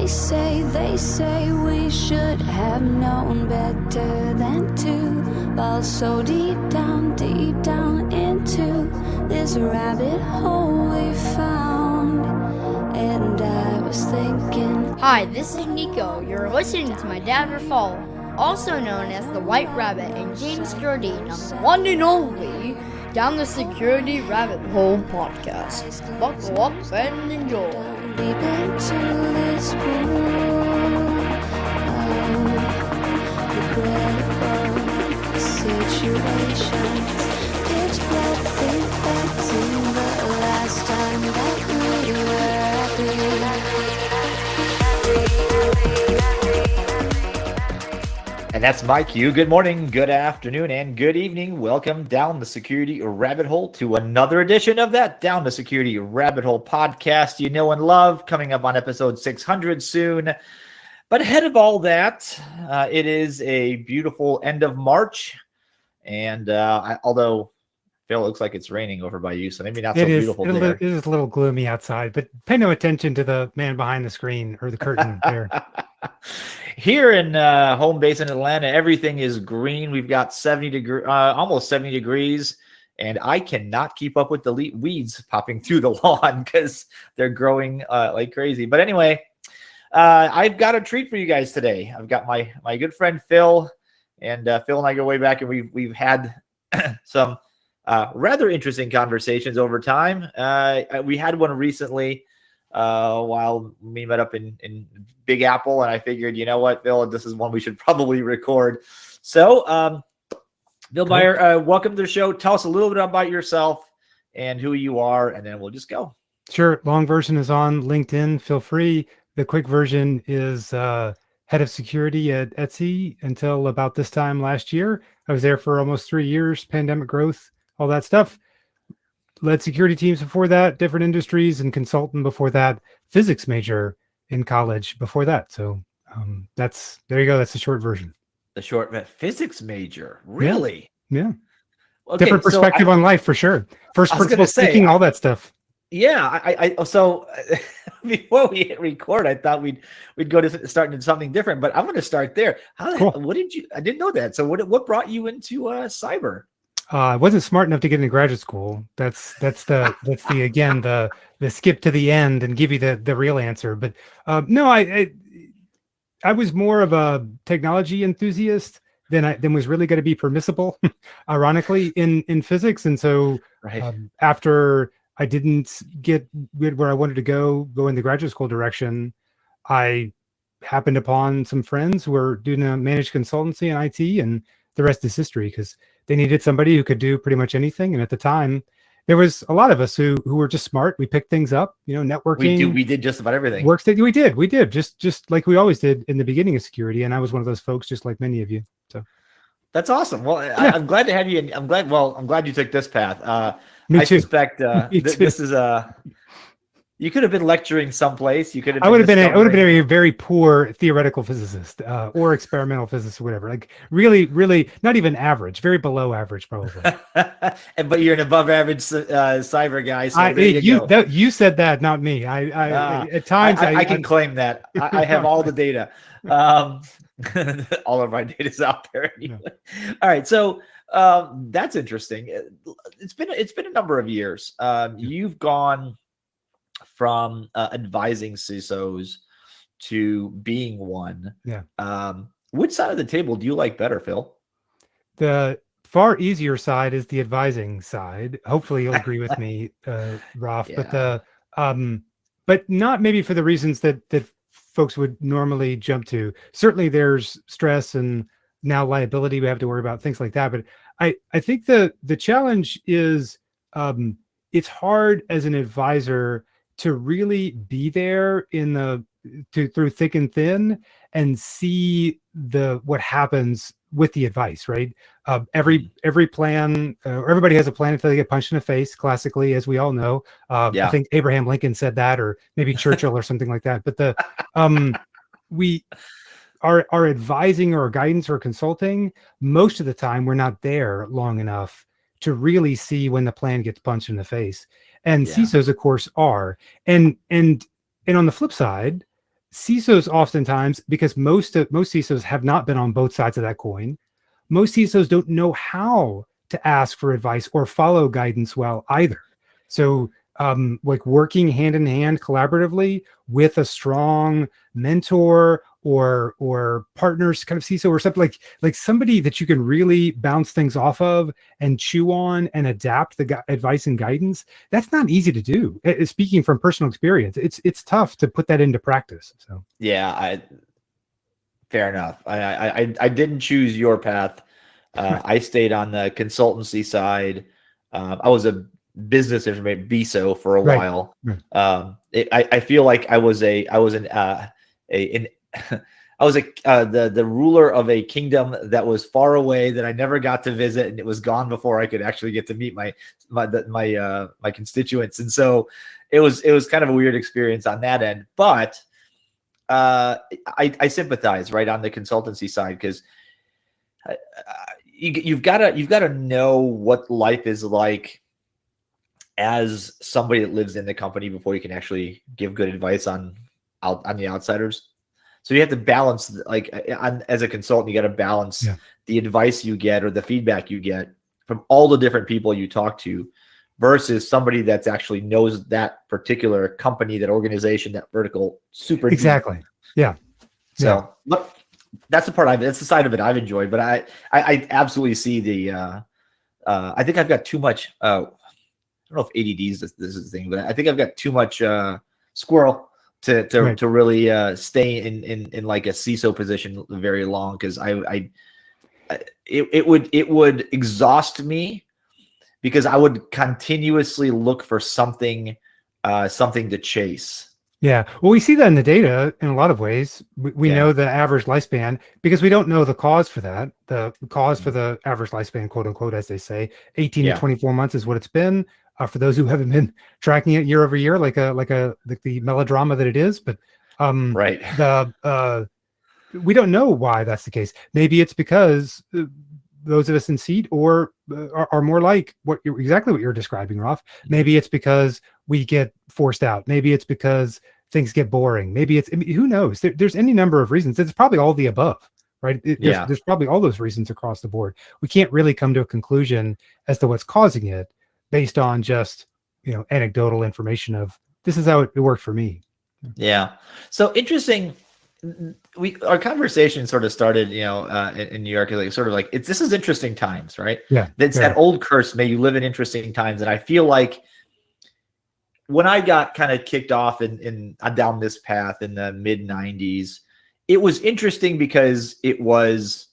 They say we should have known better than to fall so deep down into this rabbit hole we found. And I was thinking, hi, this is Nico. You're listening to my Dad or Fall, also known as the White Rabbit and James Security, on the one and only Down the Security Rabbit Hole podcast. Buckle up and enjoy. deep into this pool of regrettable situations. Pitch black, think back to the last time that we were happy. And that's my cue. Good morning, good afternoon, and good evening. Welcome down the Security Rabbit Hole to another edition of that Down the Security Rabbit Hole podcast you know and love, coming up on episode 600 soon. But ahead of all that, it is a beautiful end of March. And although Phil, looks like it's raining over by you, so maybe not so beautiful there. It is a little gloomy outside, but pay no attention to the man behind the screen or the curtain there. Here in home base in Atlanta, everything is green. We've got almost 70 degrees, and I cannot keep up with the weeds popping through the lawn because they're growing like crazy. But anyway, I've got a treat for you guys today. I've got my good friend Phil, and Phil and I go way back, and we've had some rather interesting conversations over time. We had one recently while we met up in Big Apple, and I figured, you know what, Bill, this is one we should probably record. So, Bill Beyer, welcome to the show. Tell us a little bit about yourself and who you are, and then we'll just go. Sure. Long version is on LinkedIn. Feel free. The quick version is head of security at Etsy until about this time last year. I was there for almost 3 years, pandemic growth, all that stuff. Led security teams before that, different industries, and consultant before that, physics major in college before that. So there you go. That's the short version. The short physics major, really? Yeah. Okay, different perspective on life for sure. First principles thinking, all that stuff. Yeah. So before we hit record, I thought we'd go to starting something different, but I'm going to start there. Cool. I didn't know that. So what brought you into cyber? I wasn't smart enough to get into graduate school. That's the skip to the end and give you the real answer. But no, I was more of a technology enthusiast than was really going to be permissible, ironically, in physics. And so after I didn't get where I wanted to go in the graduate school direction, I happened upon some friends who were doing a managed consultancy in IT, and the rest is history, because they needed somebody who could do pretty much anything. And at the time, there was a lot of us who were just smart. We picked things up, networking. We did just about everything. We did just like we always did in the beginning of security. And I was one of those folks, just like many of you. So that's awesome. Well, yeah. I'm glad to have you. I'm glad you took this path. Me too. I suspect this is you could have been lecturing someplace. You could have. I would have been a very poor theoretical physicist or experimental physicist or whatever. Like really not even average. Very below average, probably. But you're an above average cyber guy. So you said that, not me. At times I can claim that. I have all the data. All of my data is out there anyway. Yeah. All right, so that's interesting. It's been a number of years. You've gone from advising CISOs to being one. Yeah. Which side of the table do you like better, Phil? The far easier side is the advising side. Hopefully you'll agree with me, Ralph. Yeah. But not maybe for the reasons that folks would normally jump to. Certainly there's stress and now liability we have to worry about, things like that. But I think the challenge is it's hard as an advisor to really be there through thick and thin and see what happens with the advice, right? Every plan, everybody has a plan until they get punched in the face, classically, as we all know. I think Abraham Lincoln said that, or maybe Churchill or something like that. But our advising or guidance or consulting, most of the time we're not there long enough to really see when the plan gets punched in the face. And CISOs, of course, are. And on the flip side, CISOs oftentimes, because most CISOs have not been on both sides of that coin, most CISOs don't know how to ask for advice or follow guidance well either. So like working hand in hand collaboratively with a strong mentor or partners kind of CISO or something like somebody that you can really bounce things off of and chew on and adapt the advice and guidance. That's not easy to do. Speaking from personal experience, it's tough to put that into practice. So yeah, fair enough. I didn't choose your path. I stayed on the consultancy side. I was a business information BISO for a while. I feel like I was the ruler of a kingdom that was far away that I never got to visit, and it was gone before I could actually get to meet my constituents. And so it was kind of a weird experience on that end. But I sympathize right on the consultancy side, because you've got to know what life is like as somebody that lives in the company before you can actually give good advice on the outsiders. So you have to balance, as a consultant, you got to balance the advice you get or the feedback you get from all the different people you talk to versus somebody that's actually knows that particular company, that organization, that vertical super exactly deep. Yeah. So look, that's the part that's the side of it I've enjoyed, but I absolutely see the I think I've got too much I don't know if ADD is this is the thing, but I think I've got too much squirrel to really stay in like a CISO position very long, because it would exhaust me, because I would continuously look for something to chase. Yeah. Well, we see that in the data in a lot of ways. We know the average lifespan because we don't know the cause for that. The cause for the average lifespan, quote unquote, as they say, 18 to 24 months is what it's been. For those who haven't been tracking it year over year, like the melodrama that it is, but we don't know why that's the case. Maybe it's because those of us in seat are more like exactly what you're describing, Rolf. Maybe it's because we get forced out. Maybe it's because things get boring. Maybe who knows? There's any number of reasons. It's probably all the above, right? There's probably all those reasons across the board. We can't really come to a conclusion as to what's causing it based on just anecdotal information of this is how it worked for me. Yeah. So interesting. Our conversation sort of started, in New York, this is interesting times, right? Yeah. It's that old curse, may you live in interesting times. And I feel like when I got kind of kicked off in down this path in the mid 90s, it was interesting because it was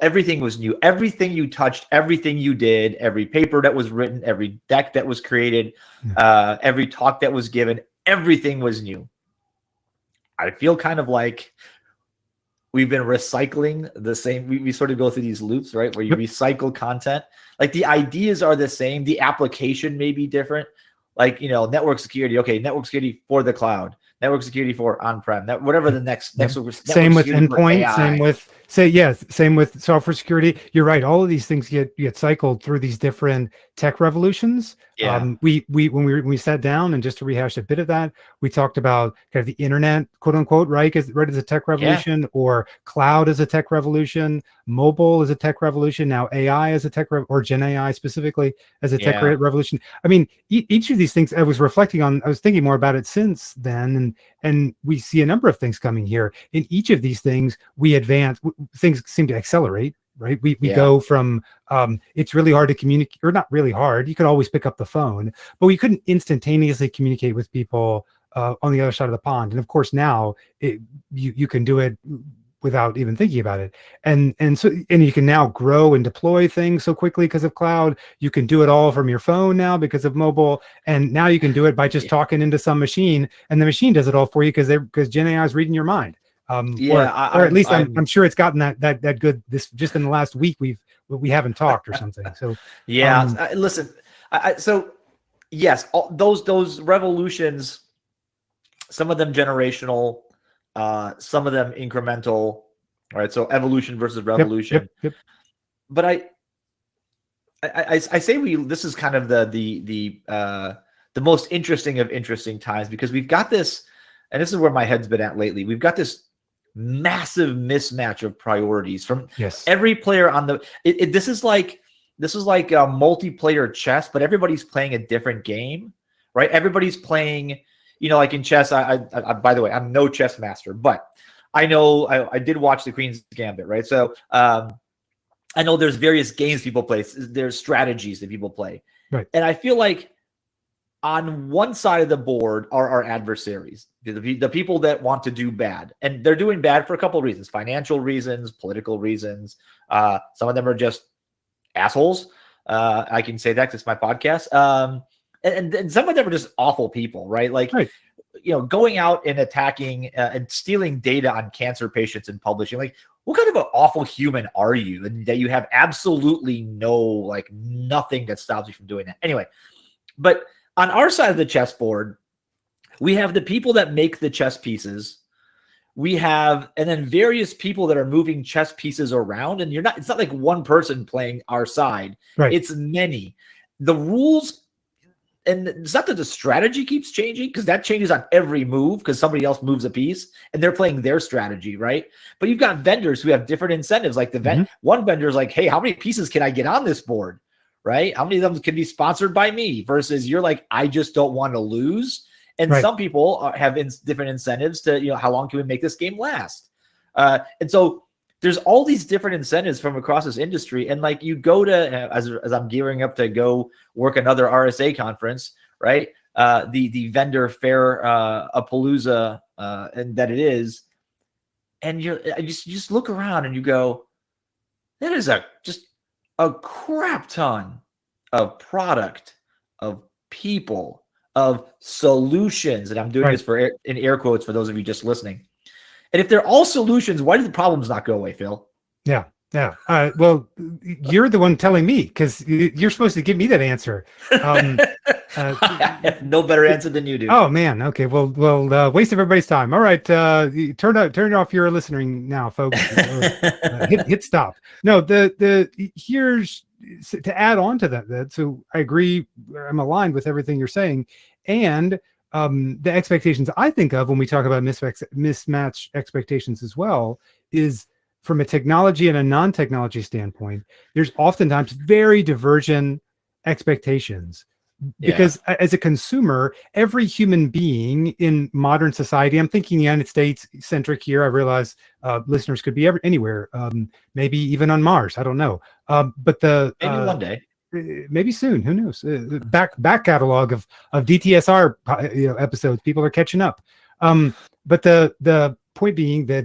everything was new. Everything you touched, everything you did, every paper that was written, every deck that was created, every talk that was given, everything was new. I feel kind of like we've been recycling the same. We sort of go through these loops, right? Where you recycle content. Like the ideas are the same. The application may be different. Like, network security. Okay, network security for the cloud. Network security for on-prem. Whatever the next. Same with endpoint. Same with software security. You're right. All of these things get cycled through these different tech revolutions. Yeah. When we sat down, and just to rehash a bit of that, we talked about kind of the internet, quote unquote, right as a tech revolution, or cloud as a tech revolution, mobile as a tech revolution, now AI as a tech or Gen AI specifically as a tech revolution. I mean, each of these things I was thinking more about it since then, and we see a number of things coming here. In each of these things, we advance. Things seem to accelerate. Right. We go from it's really hard to communicate, or not really hard. You could always pick up the phone, but we couldn't instantaneously communicate with people on the other side of the pond. And of course, now you can do it without even thinking about it. And you can now grow and deploy things so quickly because of cloud. You can do it all from your phone now because of mobile. And now you can do it by just talking into some machine, and the machine does it all for you because Gen AI is reading your mind. Or at least I'm sure it's gotten that good this just in the last week we haven't talked or something. So listen, so yes, all those revolutions, some of them generational, some of them incremental, right? So evolution versus revolution. Yep. But I say this is kind of the most interesting of interesting times, because we've got this and this is where my head's been at lately. We've got this massive mismatch of priorities from every player on the. This is like a multiplayer chess, but everybody's playing a different game, right? Everybody's playing, like in chess. I by the way, I'm no chess master, but I know I did watch the Queen's Gambit, right? So I know there's various games people play. There's strategies that people play, right? And I feel like on one side of the board are our adversaries, the people that want to do bad, and they're doing bad for a couple of reasons: financial reasons, political reasons. Some of them are just assholes. I can say that 'cause it's my podcast. And some of them are just awful people, right? Like, going out and attacking and stealing data on cancer patients and publishing. Like, what kind of an awful human are you? And that you have absolutely nothing that stops you from doing that. Anyway, but on our side of the chessboard, we have the people that make the chess pieces. And then various people that are moving chess pieces around, and it's not like one person playing our side. Right. It's many. The rules, and it's not that the strategy keeps changing, because that changes on every move because somebody else moves a piece and they're playing their strategy, right? But you've got vendors who have different incentives. Like one vendor is like, hey, how many pieces can I get on this board, right? How many of them can be sponsored by me? Versus you're like, I just don't want to lose. And some people have different incentives to, how long can we make this game last? And so there's all these different incentives from across this industry. And like, you go to, as I'm gearing up to go work another RSA conference, right? The vendor fair, a palooza, and that it is. And you just look around and you go, that is just a crap ton of product, of people, of solutions. And I'm doing this in air quotes for those of you just listening. And if they're all solutions, why do the problems not go away, Phil? Yeah. Well, you're the one telling me, because you're supposed to give me that answer. I have no better answer than you do. Oh man. Okay. Well, waste of everybody's time. All right. Turn off your listening now, folks. Hit stop. No, here's to add on to that. So I agree. I'm aligned with everything you're saying, and the expectations I think of when we talk about mismatch expectations as well is from a technology and a non-technology standpoint. There's oftentimes very divergent expectations. Because as a consumer, every human being in modern society, I'm thinking United States centric here. I realize listeners could be anywhere, maybe even on Mars. I don't know. But maybe one day, maybe soon. Who knows? Back catalog of DtSR episodes. People are catching up. But the point being that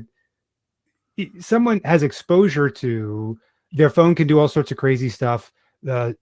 someone has exposure to their phone can do all sorts of crazy stuff. The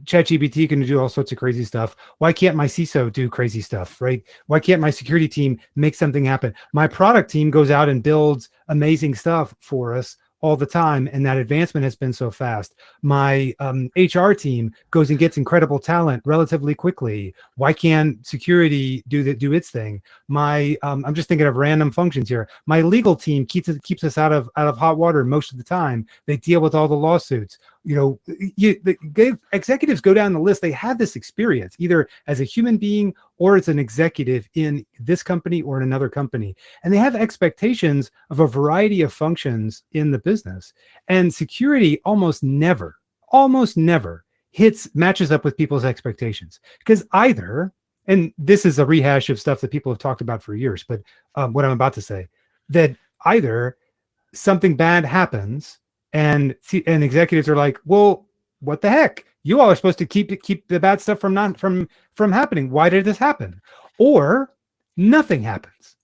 ChatGPT can do all sorts of crazy stuff. Why can't my CISO do crazy stuff, right? Why can't my security team make something happen? My product team goes out and builds amazing stuff for us all the time, and that advancement has been so fast. My HR team goes and gets incredible talent relatively quickly. Why can't security do its thing? I'm just thinking of random functions here. My legal team keeps us out of hot water most of the time. They deal with all the lawsuits. The executives go down the list. They have this experience either as a human being or as an executive in this company or in another company. And they have expectations of a variety of functions in the business. And security almost never matches up with people's expectations. Because either, and this is a rehash of stuff that people have talked about for years, but what I'm about to say, that either something bad happens and executives are like, well, what the heck? You all are supposed to keep the bad stuff from happening. Why did this happen? Or nothing happens.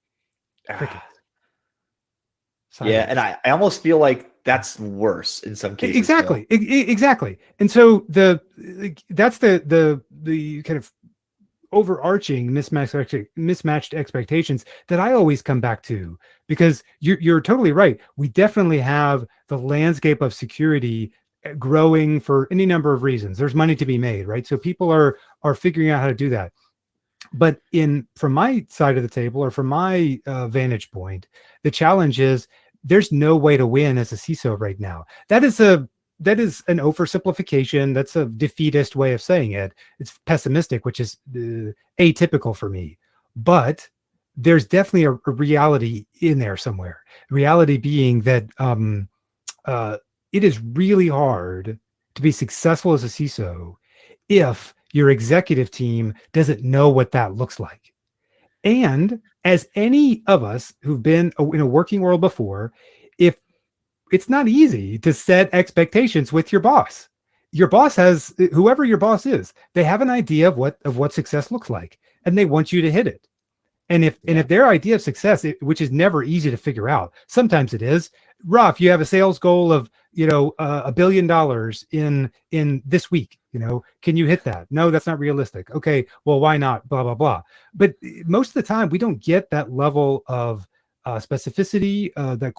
Yeah, and I almost feel like that's worse in some cases. Exactly. And so that's the kind of overarching mismatched expectations that I always come back to, because you're totally right. We definitely have the landscape of security growing for any number of reasons. There's money to be made, right? So people are figuring out how to do that. But from my side of the table, or from my vantage point, the challenge is there's no way to win as a CISO right now. That is an oversimplification. That's a defeatist way of saying it. It's pessimistic, which is atypical for me. But there's definitely a reality in there somewhere. Reality being that it is really hard to be successful as a CISO if your executive team doesn't know what that looks like. And as any of us who've been in a working world before, if it's not easy to set expectations with your boss. Your boss has, whoever your boss is, they have an idea of what success looks like, and they want you to hit it. And if their idea of success, which is never easy to figure out, sometimes it is. Rough, you have a sales goal of $1 billion in this week. Can you hit that? No, that's not realistic. Okay, well, why not? Blah blah blah. But most of the time, we don't get that level of specificity, those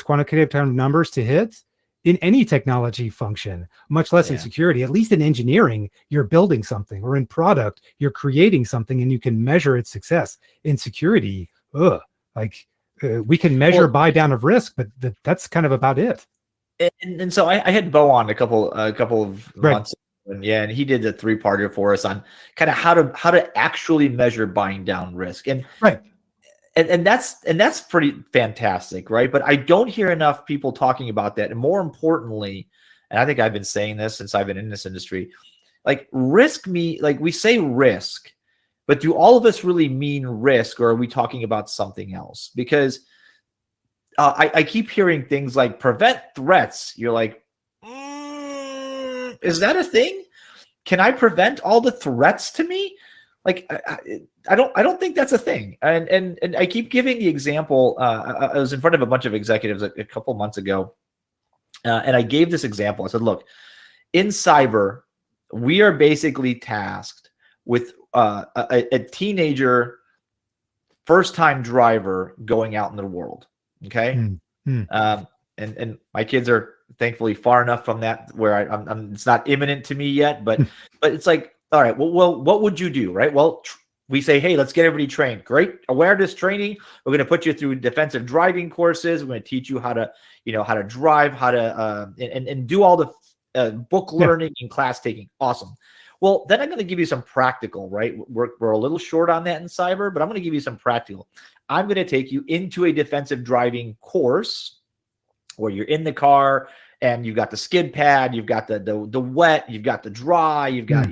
quantitative kind of numbers to hit in any technology function, much less in security. At least in engineering, you're building something, or in product, you're creating something and you can measure its success. In security, we can measure buy down of risk, but that's kind of about it. And so I had Bo on a couple of months ago, and he did a 3-parter for us on kind of how to actually measure buying down risk. And And that's pretty fantastic, right? But I don't hear enough people talking about that. And more importantly, and I think I've been saying this since I've been in this industry, like we say risk, but do all of us really mean risk, or are we talking about something else? Because I keep hearing things like prevent threats. You're like, is that a thing? Can I prevent all the threats to me? Like, I don't think that's a thing. And I keep giving the example. I was in front of a bunch of executives a couple months ago, and I gave this example. I said, look, in cyber, we are basically tasked with a teenager, first-time driver going out in the world. Okay. And my kids are thankfully far enough from that where I'm it's not imminent to me yet, but it's like, all right, well, what would you do, right? Well, we say, hey, let's get everybody trained. Great awareness training. We're going to put you through defensive driving courses. We're going to teach you how to drive, how to and do all the book learning and class taking. Awesome. Well, then I'm going to give you some practical, right? We're a little short on that in cyber, but I'm going to give you some practical. I'm going to take you into a defensive driving course where you're in the car and you've got the skid pad, you've got the wet, you've got the dry, you've got,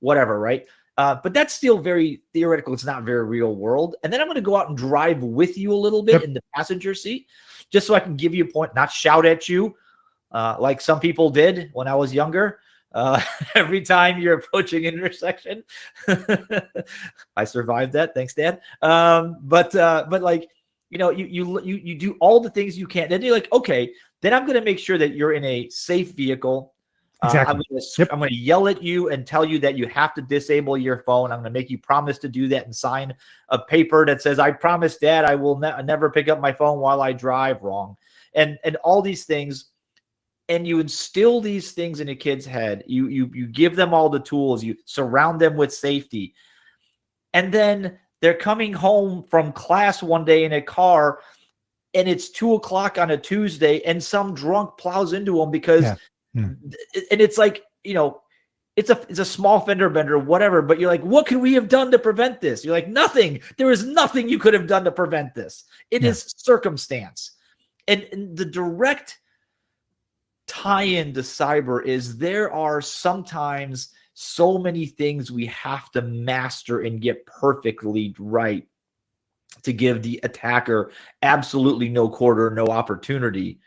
whatever, right? But that's still very theoretical. It's not very real world. And then I'm going to go out and drive with you a little bit in the passenger seat, just so I can give you a point, not shout at you like some people did when I was younger. Every time you're approaching an intersection. I survived that. Thanks, Dad. But like, you do all the things you can. Then you're like, okay, then I'm going to make sure that you're in a safe vehicle. Exactly. I'm going to yell at you and tell you that you have to disable your phone. I'm going to make you promise to do that and sign a paper that says, I promise, Dad, I will never pick up my phone while I drive. Wrong. And all these things. And you instill these things in a kid's head. You give them all the tools. You surround them with safety. And then they're coming home from class one day in a car, and it's 2:00 on a Tuesday, and some drunk plows into them because and it's like, it's a small fender bender, whatever. But you're like, what could we have done to prevent this? You're like, nothing. There is nothing you could have done to prevent this. It is circumstance. And the direct tie-in to cyber is there are sometimes so many things we have to master and get perfectly right to give the attacker absolutely no quarter, no opportunity.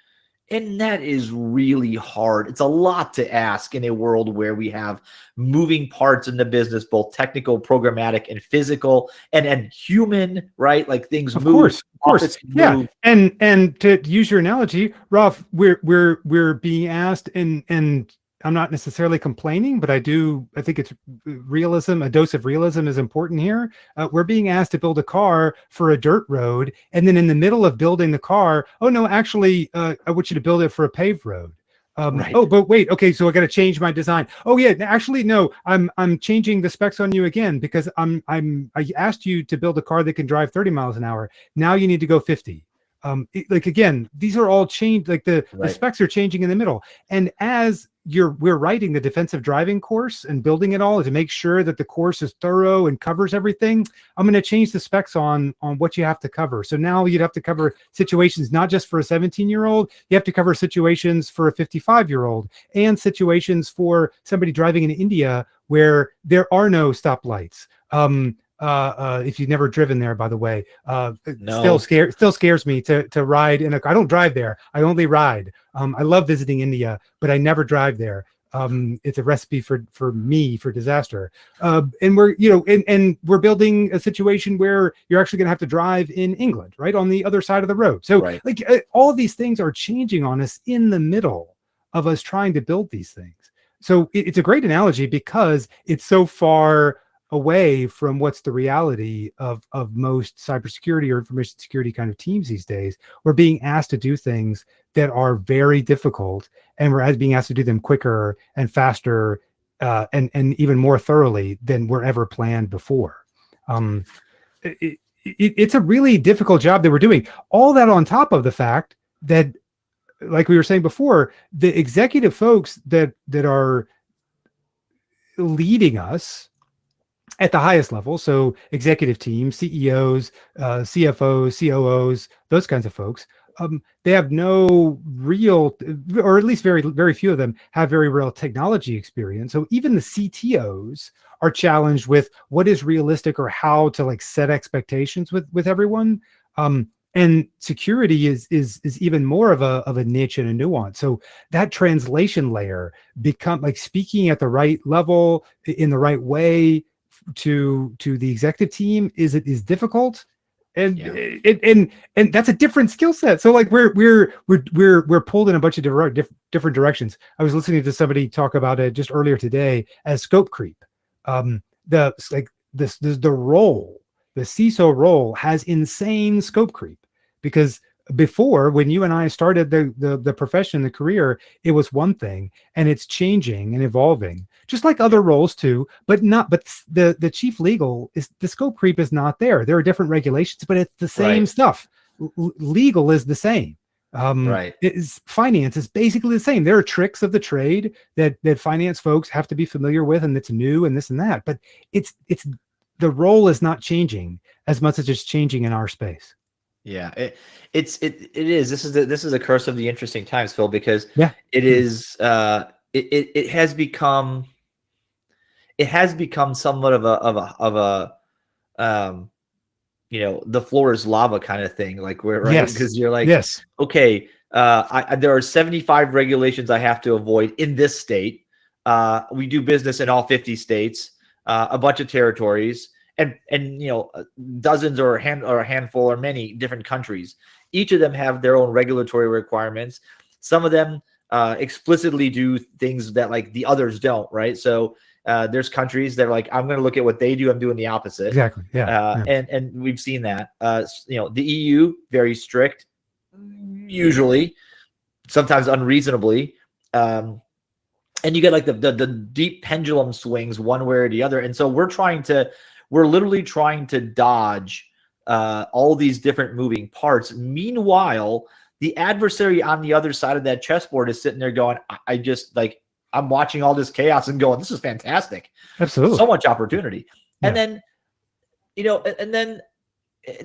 And that is really hard. It's a lot to ask in a world where we have moving parts in the business, both technical, programmatic, and physical, and human, right? Like things move. Of course. Yeah. And to use your analogy, Ralph, we're being asked, and I'm not necessarily complaining, but I think it's realism. A dose of realism is important here. We're being asked to build a car for a dirt road. And then in the middle of building the car, oh no, actually, I want you to build it for a paved road. Right. Oh, but wait, okay, so I got to change my design. Oh yeah, actually, no, I'm changing the specs on you again because I asked you to build a car that can drive 30 miles an hour. Now you need to go 50. Like, again, these are all changed. Like the specs are changing in the middle. And as we're writing the defensive driving course and building it all to make sure that the course is thorough and covers everything, I'm going to change the specs on what you have to cover. So now you'd have to cover situations, not just for a 17-year-old, you have to cover situations for a 55-year-old and situations for somebody driving in India where there are no stoplights. If you've never driven there, by the way, No. still scares me to ride in I don't drive there. I only ride. I love visiting India, but I never drive there. It's a recipe for me for disaster. And we're, and we're building a situation where you're actually going to have to drive in England, right on the other side of the road. So like all of these things are changing on us in the middle of us trying to build these things. So it's a great analogy because it's so far away from what's the reality of most cybersecurity or information security kind of teams these days. We're being asked to do things that are very difficult, and we're being asked to do them quicker and faster and even more thoroughly than were ever planned before. It's a really difficult job that we're doing. All that on top of the fact that, like we were saying before, the executive folks that are leading us at the highest level, so executive teams, CEOs, CFOs, COOs, those kinds of folks, they have no real, or at least very, very few of them have very real technology experience. So even the CTOs are challenged with what is realistic or how to like set expectations with everyone. And security is even more of a niche and a nuance. So that translation layer become like speaking at the right level in the right way to the executive team is difficult, and and that's a different skill set. So like we're pulled in a bunch of different directions. I was listening to somebody talk about it just earlier today as scope creep. The role, the CISO role has insane scope creep, because before, when you and I started the profession, the career, it was one thing, and it's changing and evolving, just like other roles too. But the chief legal is, the scope creep is not there. There are different regulations, but it's the same stuff. Legal is the same. Finance is basically the same. There are tricks of the trade that finance folks have to be familiar with, and it's new and this and that. But it's the role is not changing as much as it's changing in our space. Yeah, it is. This is a curse of the interesting times, Phil, because it is. It has become somewhat of a the floor is lava kind of thing. Like because you're like, okay, there are 75 regulations I have to avoid in this state. We do business in all 50 states, a bunch of territories. And dozens or a handful or many different countries. Each of them have their own regulatory requirements. Some of them explicitly do things that like the others don't, right? So there's countries that are like, I'm going to look at what they do, I'm doing the opposite. Exactly. And we've seen that. The EU, very strict, usually, sometimes unreasonably. And you get like the deep pendulum swings one way or the other. And so we're literally trying to dodge all these different moving parts. Meanwhile, the adversary on the other side of that chessboard is sitting there going, I'm watching all this chaos and going, this is fantastic. Absolutely. So much opportunity. And then,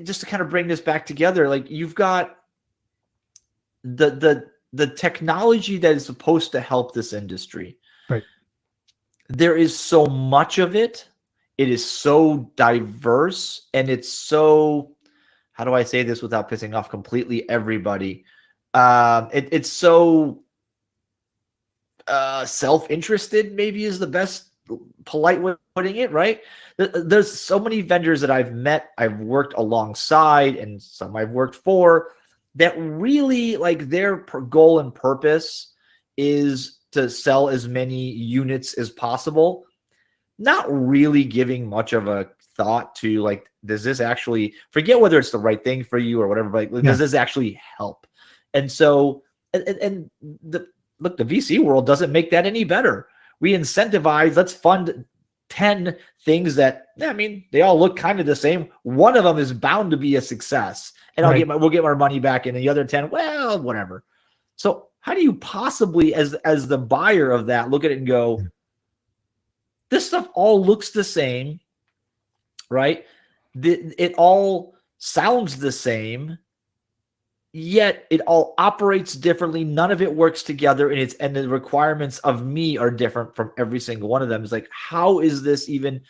just to kind of bring this back together, like you've got the technology that is supposed to help this industry. Right. There is so much of it. It is so diverse, and it's so, how do I say this without pissing off completely everybody? It's so self-interested, maybe is the best polite way of putting it, right? There's so many vendors that I've met, I've worked alongside, and some I've worked for, that really like their goal and purpose is to sell as many units as possible. Not really giving much of a thought to like, does this actually, forget whether it's the right thing for you or whatever, but does this actually help? And so, the VC world doesn't make that any better. We incentivize, let's fund 10 things that, I mean, they all look kind of the same. One of them is bound to be a success, and we'll get our money back. And the other 10, well, whatever. So how do you possibly, as the buyer of that, look at it and go, this stuff all looks the same, right? It all sounds the same, yet it all operates differently. None of it works together, and the requirements of me are different from every single one of them. It's like, how is this even?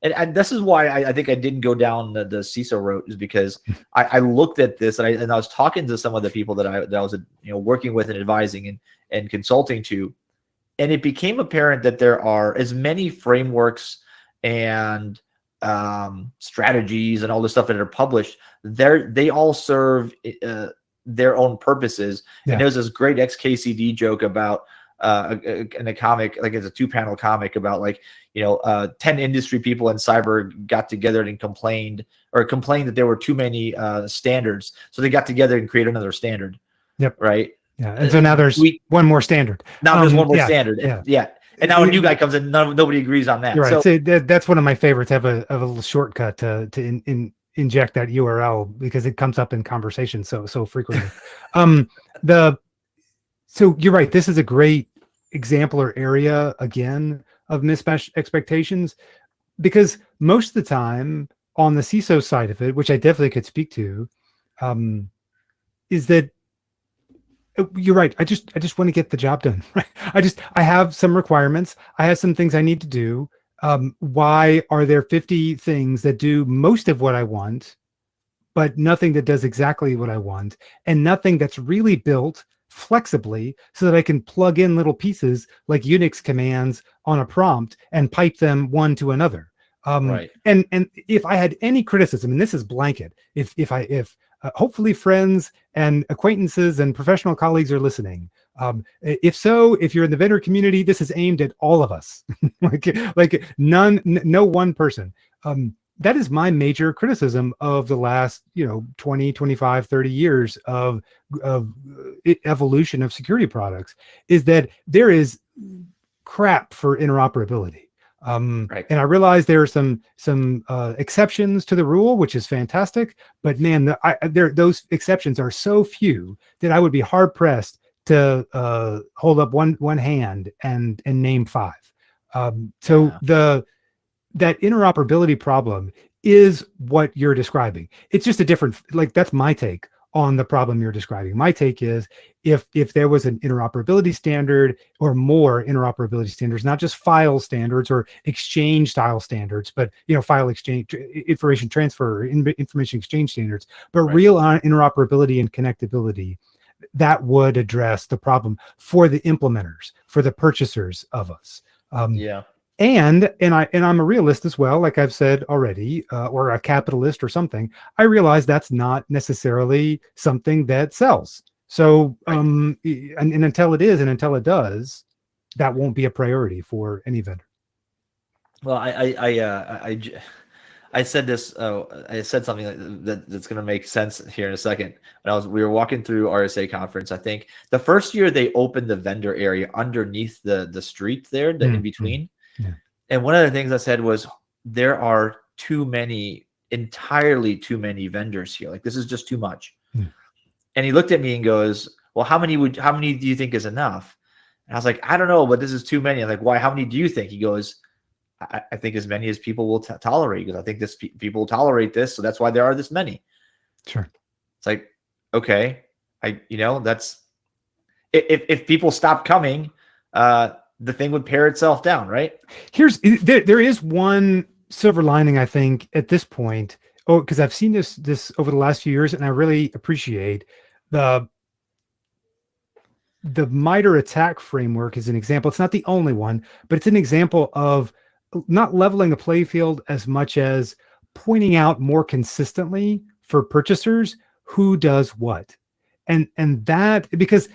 And this is why I think I didn't go down the CISO route, is because I looked at this and I was talking to some of the people that I was working with and advising and consulting to, and it became apparent that there are as many frameworks and strategies and all this stuff that are published. They all serve their own purposes. Yeah. And there's this great XKCD joke about in a comic, like it's a 2-panel comic about 10 industry people in cyber got together and complained that there were too many standards. So they got together and created another standard. Yep. Right. Yeah. And so now there's one more standard. Now there's one more standard. Yeah. And now a new guy comes in, nobody agrees on that. Right. So that's one of my favorites. I have a little shortcut to inject that URL because it comes up in conversation so frequently. So you're right. This is a great example or area again of mismatched expectations, because most of the time on the CISO side of it, which I definitely could speak to, is that you're right. I just want to get the job done. Right. I have some requirements. I have some things I need to do. Why are there 50 things that do most of what I want, but nothing that does exactly what I want, and nothing that's really built flexibly so that I can plug in little pieces like Unix commands on a prompt and pipe them one to another. Right. And if I had any criticism, and this is blanket, if hopefully friends and acquaintances and professional colleagues are listening. If you're in the vendor community, this is aimed at all of us, like no one person. That is my major criticism of the last, 20, 25, 30 years of evolution of security products, is that there is crap for interoperability. Right. And I realize there are some exceptions to the rule, which is fantastic, but man, those exceptions are so few that I would be hard pressed to hold up one hand and name 5. That interoperability problem is what you're describing. It's just a different, that's my take on the problem you're describing. My take is if there was an interoperability standard or more interoperability standards, not just file standards or exchange style standards, but file exchange, information transfer, information exchange standards, but right. Real interoperability and connectability, that would address the problem for the implementers, for the purchasers of us. And I'm a realist as well, like I've said already, or a capitalist or something. I realize that's not necessarily something that sells. So, and until it is, and until it does, that won't be a priority for any vendor. Well, I said this. I said something that's going to make sense here in a second. We were walking through RSA conference. I think the first year they opened the vendor area underneath the street there, in between. Yeah. And one of the things I said was, there are entirely too many vendors here. Like, this is just too much. And he looked at me and goes, well, how many do you think is enough? And I was like, I don't know, but this is too many. I'm like, why? How many do you think? He goes, I think as many as people will tolerate, because I think people will tolerate this. So that's why there are this many. Sure. It's like, okay, that's, if people stop coming, the thing would pare itself down, right? There is one silver lining, I think, at this point. Oh, because I've seen this over the last few years, and I really appreciate the MITRE ATT&CK framework is an example. It's not the only one, but it's an example of not leveling the playing field as much as pointing out more consistently for purchasers who does what, and that, because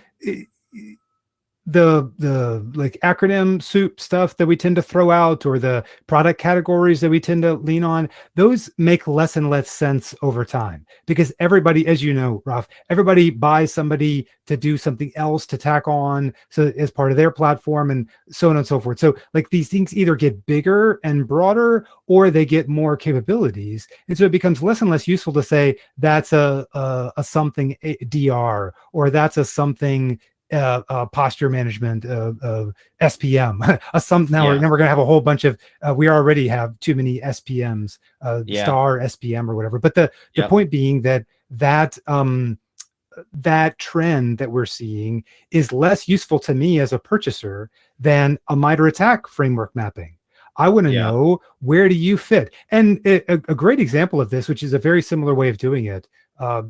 the like acronym soup stuff that we tend to throw out, or the product categories that we tend to lean on, those make less and less sense over time, because everybody, as you know, Ralph, everybody buys somebody to do something else to tack on, so as part of their platform, and so on and so forth. So like these things either get bigger and broader, or they get more capabilities, and so it becomes less and less useful to say that's a something DR, or that's a something posture management, SPM. Now we're going to have a whole bunch of, we already have too many SPMs, star SPM or whatever. But the point being that trend that we're seeing is less useful to me as a purchaser than a MITRE ATT&CK framework mapping. I want to know, where do you fit? And a great example of this, which is a very similar way of doing it,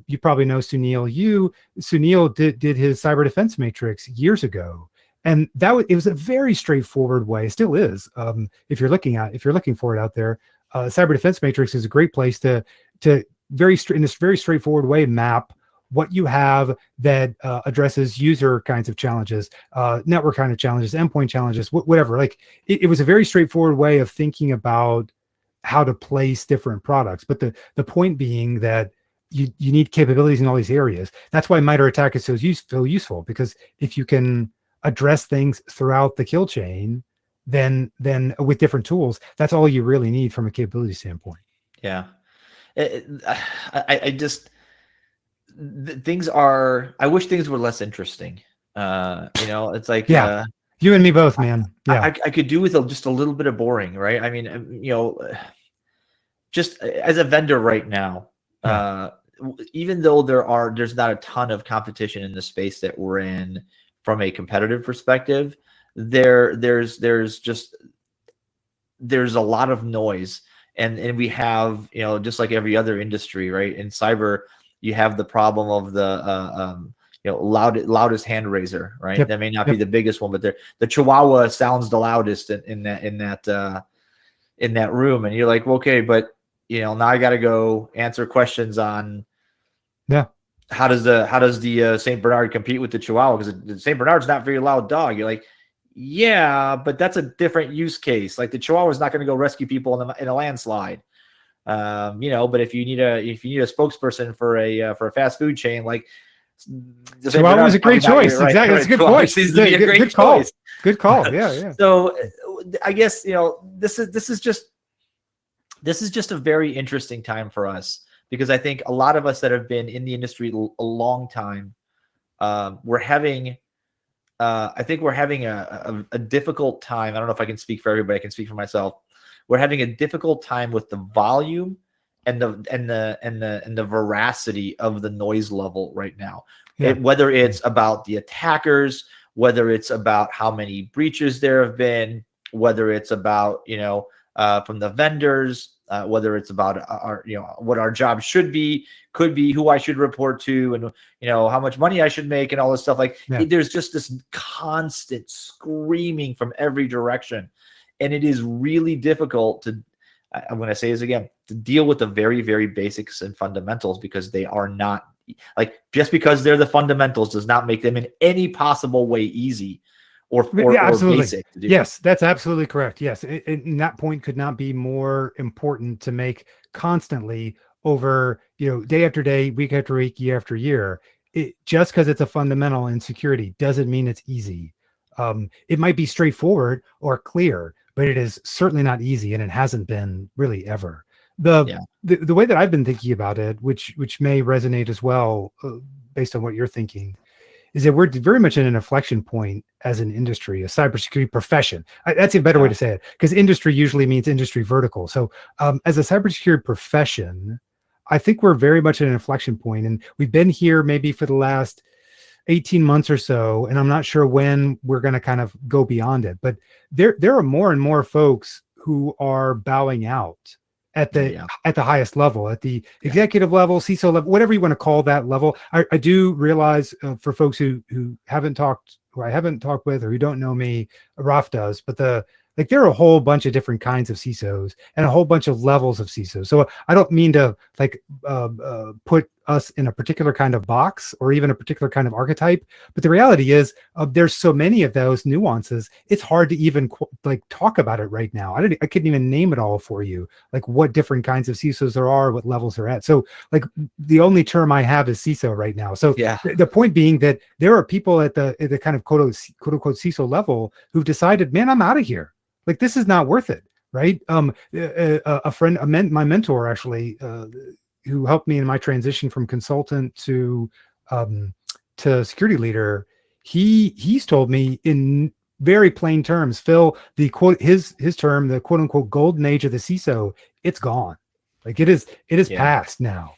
you probably know Sunil. Sunil did his cyber defense matrix years ago, and it was a very straightforward way. It still is. If you're looking for it out there, cyber defense matrix is a great place to in this very straightforward way map what you have that addresses user kinds of challenges, network kind of challenges, endpoint challenges, whatever. Like it was a very straightforward way of thinking about how to place different products. But the point being that you need capabilities in all these areas. That's why MITRE ATT&CK is so useful, because if you can address things throughout the kill chain, then with different tools, that's all you really need from a capability standpoint. Yeah. I wish things were less interesting. It's like, you and me both, man. I could do with just a little bit of boring, right? I mean, just as a vendor right now, even though there's not a ton of competition in the space that we're in from a competitive perspective, there's a lot of noise, and we have, just like every other industry, right? In cyber, you have the problem of the loudest hand raiser, right? That may not be the biggest one, but the Chihuahua sounds the loudest in that room, and you're like, well, okay, but now I got to go answer questions on how does the Saint Bernard compete with the Chihuahua, because the Saint Bernard's not a very loud dog. You're like, yeah, but that's a different use case. Like the Chihuahua is not going to go rescue people in a landslide. But if you need a spokesperson for a fast food chain, like the Chihuahua was a great choice. Exactly, that's a good point. Good call. Good call. Yeah. So I guess this is just a very interesting time for us, because I think a lot of us that have been in the industry a long time, we're having a difficult time. I don't know if I can speak for everybody. I can speak for myself. We're having a difficult time with the volume and the veracity of the noise level right now. Whether it's about the attackers, whether it's about how many breaches there have been, whether it's about from the vendors, whether it's about our what our job could be, who I should report to, and how much money I should make, and all this stuff. There's just this constant screaming from every direction. And it is really difficult I'm going to say this again, to deal with the very, very basics and fundamentals, because they are not, just because they're the fundamentals does not make them in any possible way easy or basic to do. Yes, that's absolutely correct. Yes. And that point could not be more important to make constantly over, day after day, week after week, year after year. Just because it's a fundamental in security doesn't mean it's easy. It might be straightforward or clear, but it is certainly not easy, and it hasn't been really ever. The way that I've been thinking about it, which may resonate as well, based on what you're thinking, is that we're very much in an inflection point as an industry, a cybersecurity profession. That's a better way to say it, because industry usually means industry vertical. So as a cybersecurity profession, I think we're very much at an inflection point, and we've been here maybe for the last 18 months or so, and I'm not sure when we're going to kind of go beyond it, but there are more and more folks who are bowing out at the highest level, at the executive level, CISO level, whatever you want to call that level. I do realize for folks who haven't talked, who I haven't talked with, or who don't know me, Raf does, but there are a whole bunch of different kinds of CISOs and a whole bunch of levels of CISOs. So I don't mean to put us in a particular kind of box or even a particular kind of archetype. But the reality is there's so many of those nuances. It's hard to even talk about it right now. I couldn't even name it all for you, like what different kinds of CISOs there are, what levels they're at. So like the only term I have is CISO right now. So Yeah. the point being that there are people at the kind of quote unquote CISO level who've decided, man, I'm out of here. Like, this is not worth it. Right. A friend, my mentor actually, who helped me in my transition from consultant to security leader, he's told me in very plain terms, Phil, the quote, his term, the quote unquote golden age of the CISO, it's gone. Like it is past now.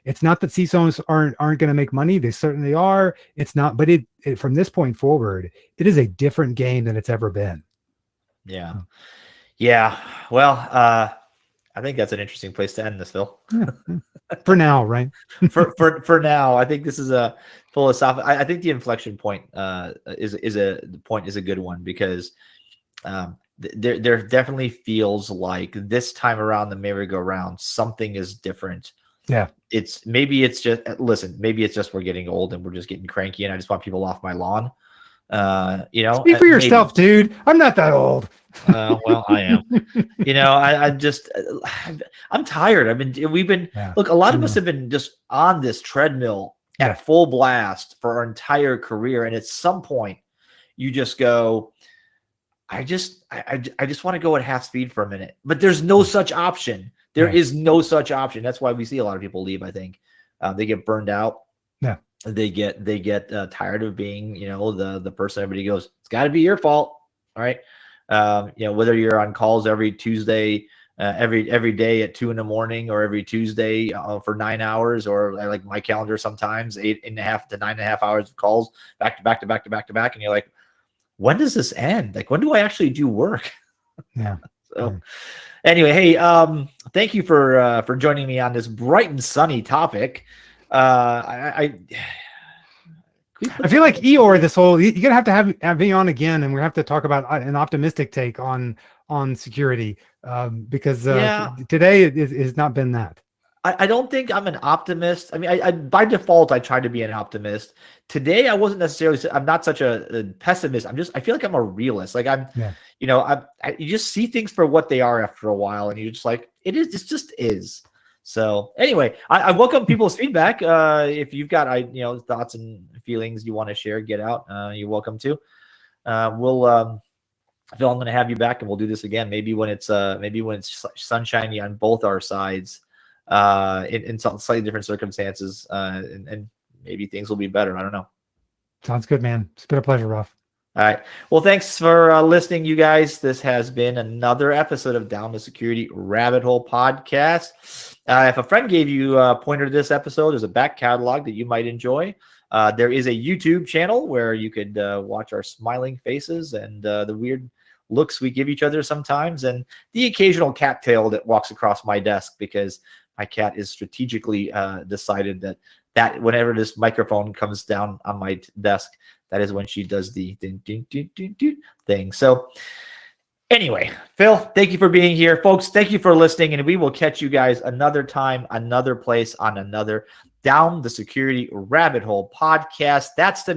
It's not that CISOs aren't going to make money. They certainly are. It's not, but it from this point forward, it is a different game than it's ever been. Yeah. Yeah. Well, I think that's an interesting place to end this, Phil. Yeah. For now, right? for now, I think this is a philosophical. I think the inflection point is a good one, because there definitely feels like this time around the merry-go-round something is different. Yeah. Maybe it's just we're getting old and we're just getting cranky, and I just want people off my lawn. Speak for yourself, dude. I'm not that old. Well, I am. I'm tired. Look, a lot of us have been just on this treadmill at full blast for our entire career, and at some point, you just go, I just want to go at half speed for a minute. But there's no such option. There is no such option. That's why we see a lot of people leave. I think they get burned out. Yeah. They get tired of being, the person everybody goes, it's got to be your fault. All right. Whether you're on calls every Tuesday, every day at 2 a.m, or every Tuesday for 9 hours, or like my calendar sometimes 8.5 to 9.5 hours of calls back to back to back to back to back. And you're like, when does this end? Like, when do I actually do work? Yeah. So anyway, hey, thank you for joining me on this bright and sunny topic. I feel like Eeyore, you're gonna have to have me on again, and we have to talk about an optimistic take on security, because today it has not been that. I don't think I'm an optimist. I mean, I by default I try to be an optimist. Today I wasn't necessarily. I'm not such a pessimist. I feel like I'm a realist. Like you just see things for what they are after a while, and you're just like, it just is. So anyway, I welcome people's feedback. If you've got thoughts and feelings you want to share, get out. You're welcome to. Phil, I'm going to have you back, and we'll do this again. Maybe when it's sunshiny on both our sides, in some slightly different circumstances, and maybe things will be better. I don't know. Sounds good, man. It's been a pleasure, Ruff. All right. Well, thanks for listening, you guys. This has been another episode of Down the Security Rabbit Hole podcast. If a friend gave you a pointer to this episode, there's a back catalog that you might enjoy. There is a YouTube channel where you could watch our smiling faces and the weird looks we give each other sometimes, and the occasional cattail that walks across my desk, because my cat is strategically decided that whenever this microphone comes down on my desk, that is when she does the thing. So anyway, Phil, thank you for being here. Folks, thank you for listening, and we will catch you guys another time, another place, on another Down the Security Rabbit Hole podcast. That's the